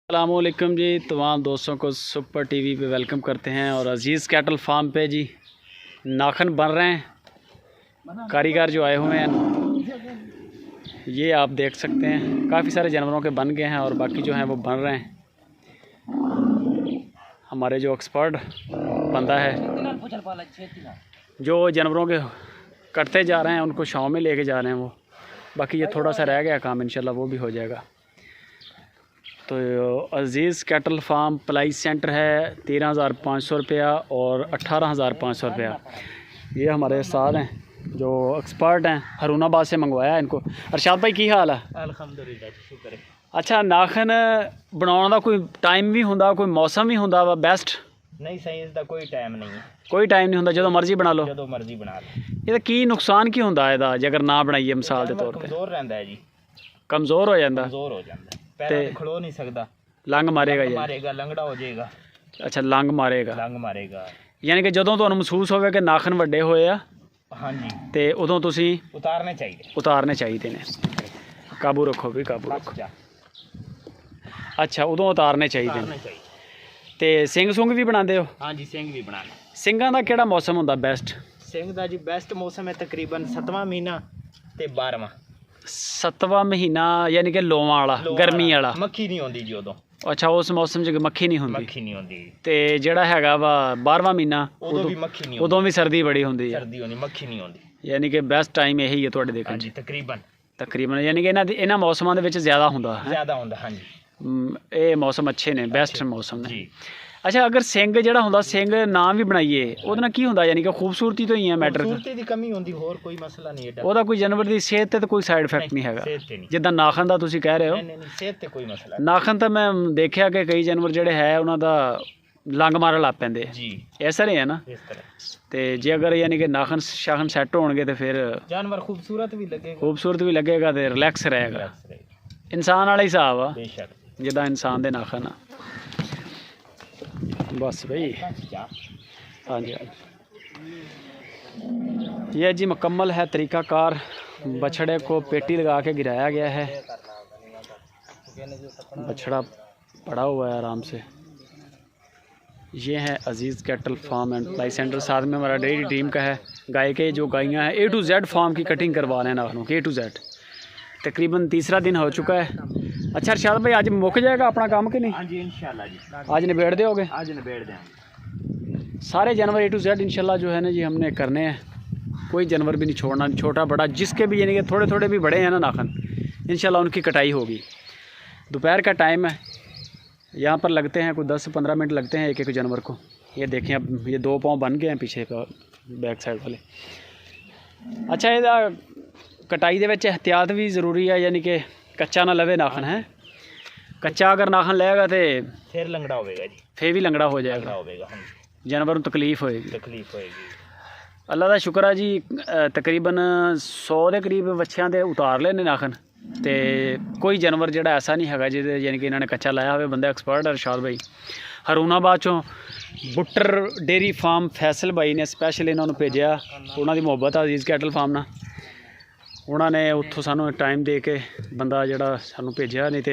अस्सलामुअलैकुम जी, तमाम दोस्तों को सुपर टीवी पे वेलकम करते हैं। और अजीज़ कैटल फार्म पे जी नाखन बन रहे हैं। कारीगर जो आए हुए हैं ये आप देख सकते हैं, काफ़ी सारे जानवरों के बन गए हैं और बाकी जो हैं वो बन रहे हैं। हमारे जो एक्सपर्ट बंदा है जो जानवरों के कटते जा रहे हैं उनको छाँव में लेके जा रहे हैं वो, बाकी ये थोड़ा सा रह गया काम, इंशाल्लाह वो भी हो जाएगा। तो अजीज़ कैटल फार्म पलाई सेंटर है 13,500 रुपया और 18,500 रुपया। ये हमारे साथ हैं जो एक्सपर्ट हैं, हरूनाबाद से मंगवाया है इनको। अरशाद भाई की हाल है? अल्हम्दुलिल्लाह शुक्र है। अच्छा, नाखन बनाने का कोई टाइम भी होंदा, कोई मौसम भी होंदा वा बेस्ट? नहीं सही, इसका कोई टाइम नहीं है, कोई टाइम नहीं होंदा, जो मर्जी बना लो, जो मर्जी बना लो। ये की नुकसान की होंदा है जे अगर ना बनाइए मिसाल के तौर पर? कमजोर रहता है जी, कमज़ोर हो जाता, कमजोर हो जाता है, पैरों पे खड़ो नहीं सकता, लंग मारेगा ये? मारेगा, लंगड़ा हो जाएगा। अच्छा, लंग मारेगा, लंग मारेगा। यानी कि ਜਦੋਂ ਤੁਹਾਨੂੰ ਮਹਿਸੂਸ ਹੋਵੇ ਕਿ ਨਾਖਨ ਵੱਡੇ ਹੋਏ ਆ हाँ जी, ਤੇ ਉਦੋਂ ਤੁਸੀਂ उतारने चाहिए। ਉਤਾਰਨੇ ਚਾਹੀਦੇ ਨੇ। ਕਾਬੂ ਰੱਖੋ ਵੀ, ਕਾਬੂ ਰੱਖੋ। ਅੱਛਾ, ਉਦੋਂ ਉਤਾਰਨੇ ਚਾਹੀਦੇ ਨੇ। ਤੇ ਸਿੰਘ ਸੁੰਗ ਵੀ ਬਣਾਉਂਦੇ ਹੋ? हाँ जी, सिंह भी बनाने। ਸਿੰਘਾਂ ਦਾ ਕਿਹੜਾ ਮੌਸਮ ਹੁੰਦਾ ਬੈਸਟ? सिंह का जी बेस्ट मौसम है तकरीबन 7वां महीना ते 12वां। 7ਵਾਂ ਮਹੀਨਾ ਯਾਨੀ ਕਿ ਲੋਵਾਂ ਵਾਲਾ, ਗਰਮੀ ਵਾਲਾ। मक्खी नहीं होती जी उदों। ਅੱਛਾ, ਉਸ ਮੌਸਮ 'ਚ ਮੱਖੀ ਨਹੀਂ ਹੁੰਦੀ। मक्खी नहीं होती ਤੇ ਜਿਹੜਾ ਹੈਗਾ ਵਾ 12ਵਾਂ ਮਹੀਨਾ उदों भी मक्खी नहीं ਉਦੋਂ ਵੀ ਸਰਦੀ ਬੜੀ ਹੁੰਦੀ ਹੈ, सर्दी होनी, मक्खी नहीं होती। ਯਾਨੀ ਕਿ ਬੈਸਟ ਟਾਈਮ ਇਹੀ ਹੈ ਤੁਹਾਡੇ ਦੇਖਣ हाँ 'ਚ जी तकरीबन ਤਕਰੀਬਨ, ਯਾਨੀ ਕਿ ਇਹਨਾਂ ਮੌਸਮਾਂ ਦੇ ਵਿੱਚ ਜ਼ਿਆਦਾ ਹੁੰਦਾ ਹੈ। ज्यादा होता। हाँ जी, ਇਹ ਮੌਸਮ ਅੱਛੇ ਨੇ, ਬੈਸਟ ਮੌਸਮ ਨੇ जी। ਅੱਛਾ, ਅਗਰ ਸਿੰਘ ਜਿਹੜਾ ਹੁੰਦਾ, ਸਿੰਘ ਨਾ ਵੀ ਬਣਾਈਏ ਉਹਦੇ ਨਾਲ ਕੀ ਹੁੰਦਾ? ਯਾਨੀ ਕਿ ਖੂਬਸੂਰਤੀ ਤੋਂ ਹੀ ਹੈ ਮੈਟਰ, खूबसूरती की कमी होती, और कोई मसला नहीं है। ਉਹਦਾ ਕੋਈ ਜਾਨਵਰ ਦੀ ਸਿਹਤ ਤੇ ਤਾਂ ਕੋਈ ਸਾਈਡ ਇਫੈਕਟ ਨਹੀਂ ਹੈਗਾ। सेहत ते नहीं, ਜਿੱਦਾਂ ਨਾਖਨ ਦਾ ਤੁਸੀਂ ਕਹਿ ਰਹੇ ਹੋ, नहीं सेहत ते कोई मसला ਨਾਖਨ ਤਾਂ ਮੈਂ ਦੇਖਿਆ ਕਿ ਕਈ ਜਾਨਵਰ ਜਿਹੜੇ ਹੈ ਉਹਨਾਂ ਦਾ ਲੰਗ ਮਾਰਨ ਲੱਗ ਪੈਂਦੇ ਆ, जी। ਇਸ ਤਰ੍ਹਾਂ ਹੈ ਨਾ। इस तरह ਤੇ ਜੇ ਅਗਰ ਯਾਨੀ ਕਿ ਨਾਖਨ ਸ਼ਾਖਨ ਸੈੱਟ ਹੋਣਗੇ ਤੇ ਫਿਰ जानवर खूबसूरत भी लगेगा, ਖੂਬਸੂਰਤ ਵੀ ਲੱਗੇਗਾ ਤੇ ਰਿਲੈਕਸ ਰਹੇਗਾ। रिलैक्स रहेगा। ਇਨਸਾਨ ਵਾਲਾ ਹਿਸਾਬ ਆ, बेशक। ਜਿੱਦਾਂ ਇਨਸਾਨ ਦੇ ਨਾਖਨ ਆ। बस भाई, हाँ जी, यह जी मुकम्मल है तरीक़ाकार। बछड़े को पेटी लगा के गिराया गया है, बछड़ा पड़ा हुआ है आराम से। ये है Aziz cattle farm and ply centre, साथ में हमारा डेयरी टीम का है। गाय के जो गायें हैं A to Z फार्म की कटिंग करवा रहे हैं नाखनों की, A to Z। तकरीबन तीसरा दिन हो चुका है। अच्छा अरशाद भाई, आज मुक जाएगा अपना काम कि नहीं? हाँ जी इंशाल्लाह जी, आज निबेड़ दोगे? आज निबेड़ दें। सारे जानवर A to Z इंशाल्लाह जो है ना जी हमने करने हैं, कोई जानवर भी नहीं छोड़ना, छोटा बड़ा जिसके भी, यानी कि थोड़े थोड़े भी बड़े हैं ना नाखन, इंशाल्लाह उनकी कटाई होगी। दोपहर का टाइम है, यहाँ पर लगते हैं कोई 10 से 15 मिनट लगते हैं एक एक जानवर को। ये देखें, अब ये 2 पाँव बन गए हैं पीछे का, बैक साइड वाले। अच्छा, ये कटाई दे विच एहतियात भी ज़रूरी है, यानी कि कच्चा ना लवे नाखन है। कच्चा अगर नाखन लेगा तो फिर लंगड़ा होएगा जी, फिर भी लंगड़ा हो जाएगा, लंगड़ा होएगा। हाँ जी, जानवर को तकलीफ होएगी। तकलीफ होएगी। अल्लाह का शुक्र है जी, तकरीबन 100 के करीब बच्चों के उतार लेने नाखन, तो कोई जानवर जो ऐसा नहीं है जिसे यानी कि इन्होंने कच्चा लाया हो। बंदा एक्सपर्ट अरशाद भाई हरूनाबाद चों बुट्टर डेयरी फार्म फैसल भाई ने स्पैशल इन्होंने भेजा, उन्होंने मुहब्बत अजीज़ कैटल फार्म ना, उन्होंने उत्थों सानू टाइम दे के बंदा जोड़ा सानू भेजा। नहीं तो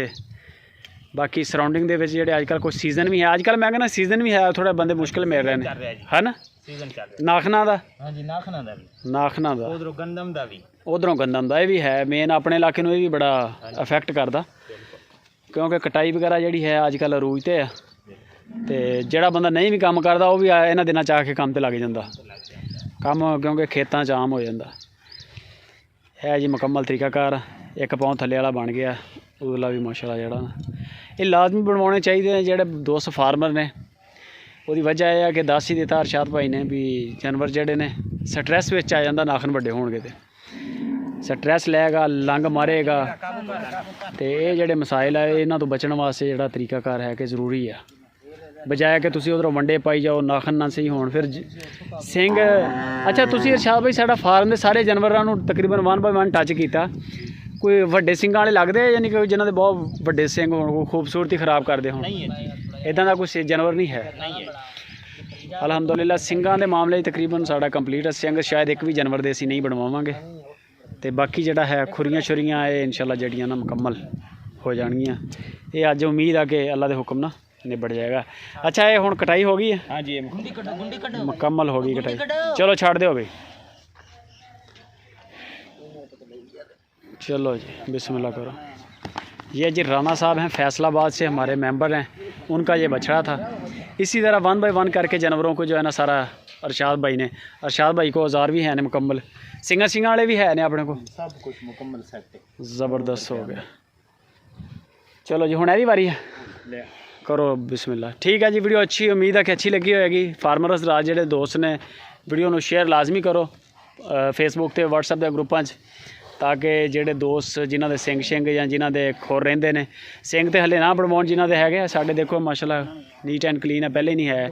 बाकी सराउंडिंग दे विच जेहड़े अजकल कोई सीजन भी है, अजकल मैं कहना सीजन भी है, थोड़ा बंदे मुश्किल मिल रहे हैं, है ना? सीजन चल रहा नाखना दा, है। हाँ जी, नाखना दा भी, नाखना दा, उधरों गंदम दा भी, उधरों गंदम दा, ये भी है मेन अपने इलाके में, भी बड़ा अफेक्ट करता, क्योंकि कटाई वगैरह जी है अजकल अरूज ते है। तो जोड़ा बंदा नहीं भी काम करता वो भी इन्हां दिनां च आके काम ते लग जांदा काम, क्योंकि खेतां च आम हो जांदा है जी। मुकम्मल तरीकाकार, एक पाँव थल्ले वाला बन गया, उदला भी माशाल्लाह जेड़ा ये लाजमी बनवाने चाहिए जेड़े दोस्त फार्मर ने। उसकी वजह यह है कि दस ही दिता अरशाद भाई ने भी जानवर जेड़े ने स्ट्रैस विच आ जांदा, नाखन वड्डे होणगे ते स्ट्रैस लैगा, लंग मारेगा, तो ये जेड़े मसाइल है इन्हां तो बचने वास्ते जेड़ा तरीकाकार है कि ज़रूरी है, बजाय कि तुसीं उधरों वंडे पाई जाओ, नाखन ना सही होण फिर सिंह। अच्छा, तुसीं अरशाद भाई साडा फार्म दे सारे जानवरां नूं तकरीबन 1 बाय 1 टच कीता, कोई वड्डे सिंगां वाले लगदे यानी कि जिन्हां दे बहुत वड्डे सिंग होण, कोई खूबसूरती खराब करदे होण? नहीं है, इदां दा कोई जानवर नहीं है। नहीं है। अलहमदुलिल्लाह सिंगां दे मामले तकरीबन साडा कंप्लीट है। सिंग शायद एक भी जानवर दे असीं नहीं बनवावांगे, ते बाकी जिहड़ा है खुरियां शुरियां ये इंशाल्लाह जड़ियां ना मुकम्मल ਹੋ ਜਾਣਗੀਆਂ। ਇਹ ਅੱਜ ਉਮੀਦ ਆ ਕਿ ਅੱਲਾ ਦੇ ਹੁਕਮ ਨਾਲ ਨਿਬੜ ਜਾਏਗਾ। ਅੱਛਾ ਇਹ ਹੁਣ ਕਟਾਈ ਹੋ ਗਈ ਹੈ? हाँ जी गुंडी कटो ਮੁਕੰਮਲ ਹੋ ਗਈ ਕਟਾਈ। ਚਲੋ ਛੱਡ ਦਿਓ ਬਈ। चलो जी बिस्मिल्लाह करो। ये जी राना साहब हैं फैसलाबाद से, हमारे मेंबर हैं। उनका ये बछड़ा था। इसी तरह 1 बाय 1 करके जानवरों को जो है ना सारा अरशाद भाई को औजार भी है ने मुकम्मल, सिंगा वाले भी है ने अपने को, सब कुछ मुकम्मल सेट है। ज़बरदस्त हो गया। चलो जी हुण एदी वारी है, ले करो बिस्मिल्लाह। ठीक है जी, वीडियो अच्छी उम्मीद है कि अच्छी लगी होएगी। फार्मरस राज ਜਿਹੜੇ ਦੋਸਤ ਨੇ ਵੀਡੀਓ ਨੂੰ ਸ਼ੇਅਰ ਲਾਜ਼ਮੀ ਕਰੋ ਫੇਸਬੁੱਕ ਤੇ WhatsApp ਦੇ ਗਰੁੱਪਾਂ 'ਚ, ਤਾਂ ਕਿ ਜਿਹੜੇ ਦੋਸਤ ਜਿਨ੍ਹਾਂ ਦੇ ਸਿੰਘ ਜਾਂ ਜਿਨ੍ਹਾਂ ਦੇ ਖੁਰ ਰਹਿੰਦੇ ਨੇ, ਸਿੰਘ ਤੇ ਹਲੇ ਨਾ ਬਣਵਾਉਣ, ਜਿਨ੍ਹਾਂ ਦੇ ਹੈਗੇ ਸਾਡੇ ਦੇਖੋ ਮਾਸ਼ਾਅੱਲਾ ਨੀਟ ਐਂਡ ਕਲੀਨ ਹੈ, ਪਹਿਲੇ ਨਹੀਂ ਹੈ।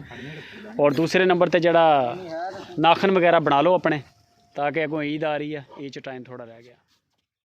ਔਰ ਦੂਸਰੇ ਨੰਬਰ ਤੇ ਜਿਹੜਾ ਨਾਖਨ ਵਗੈਰਾ ਬਣਾ ਲਓ ਆਪਣੇ, ਤਾਂ ਕਿ ਅੱਗੋਂ ਈਦ ਆ ਰਹੀ ਹੈ, ਈਦ 'ਚ ਟਾਈਮ ਥੋੜਾ ਰਹਿ ਗਿਆ।